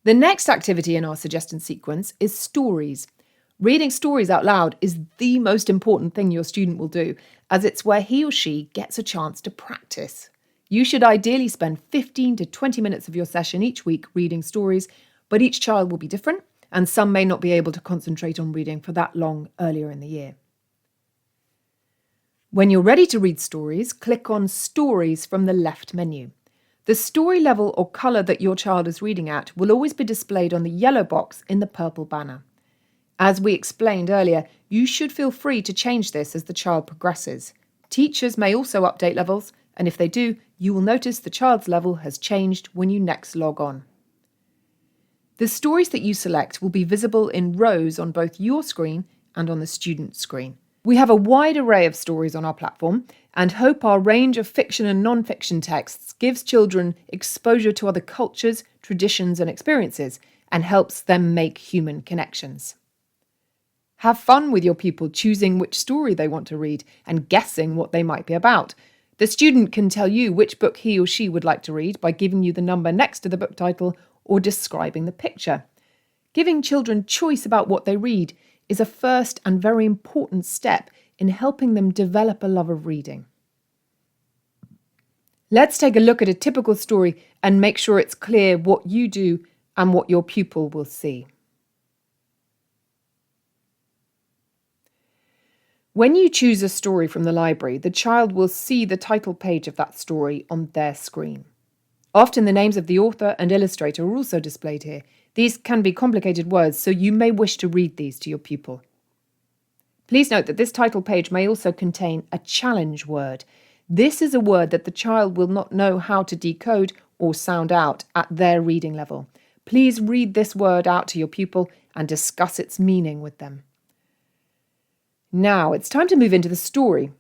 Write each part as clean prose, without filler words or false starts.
The next activity in our suggestion sequence is stories. Reading stories out loud is the most important thing your student will do, as it's where he or she gets a chance to practice. You should ideally spend 15 to 20 minutes of your session each week reading stories, but each child will be different, and some may not be able to concentrate on reading for that long earlier in the year. When you're ready to read stories, click on Stories from the left menu. The story level or colour that your child is reading at will always be displayed on the yellow box in the purple banner. As we explained earlier, you should feel free to change this as the child progresses. Teachers may also update levels, and if they do, you will notice the child's level has changed when you next log on. The stories that you select will be visible in rows on both your screen and on the student's screen. We have a wide array of stories on our platform and hope our range of fiction and non-fiction texts gives children exposure to other cultures, traditions and experiences and helps them make human connections. Have fun with your pupil choosing which story they want to read and guessing what they might be about. The student can tell you which book he or she would like to read by giving you the number next to the book title or describing the picture. Giving children choice about what they read is a first and very important step in helping them develop a love of reading. Let's take a look at a typical story and make sure it's clear what you do and what your pupil will see. When you choose a story from the library, the child will see the title page of that story on their screen. Often the names of the author and illustrator are also displayed here. These can be complicated words, so you may wish to read these to your pupil. Please note that this title page may also contain a challenge word. This is a word that the child will not know how to decode or sound out at their reading level. Please read this word out to your pupil and discuss its meaning with them. Now it's time to move into the story.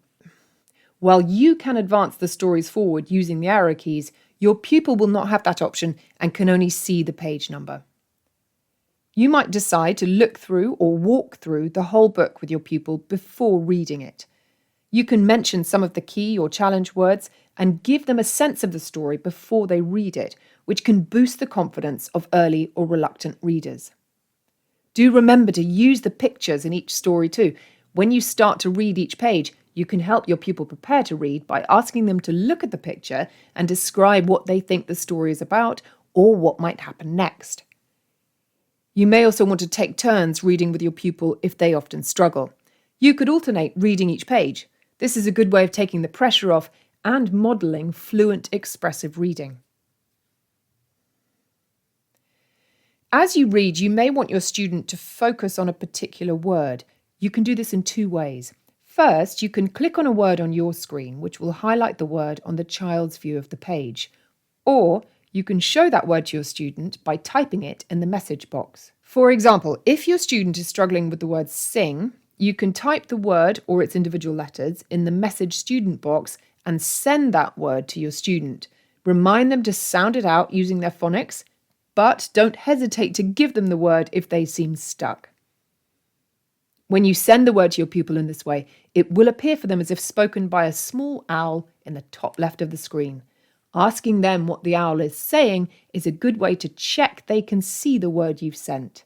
While you can advance the stories forward using the arrow keys, your pupil will not have that option and can only see the page number. You might decide to look through or walk through the whole book with your pupil before reading it. You can mention some of the key or challenge words and give them a sense of the story before they read it, which can boost the confidence of early or reluctant readers. Do remember to use the pictures in each story too. When you start to read each page, you can help your pupil prepare to read by asking them to look at the picture and describe what they think the story is about or what might happen next. You may also want to take turns reading with your pupil if they often struggle. You could alternate reading each page. This is a good way of taking the pressure off and modelling fluent, expressive reading. As you read, you may want your student to focus on a particular word. You can do this in two ways. First, you can click on a word on your screen, which will highlight the word on the child's view of the page. Or you can show that word to your student by typing it in the message box. For example, if your student is struggling with the word sing, you can type the word or its individual letters in the message student box and send that word to your student. Remind them to sound it out using their phonics, but don't hesitate to give them the word if they seem stuck. When you send the word to your pupil in this way, it will appear for them as if spoken by a small owl in the top left of the screen. Asking them what the owl is saying is a good way to check they can see the word you've sent.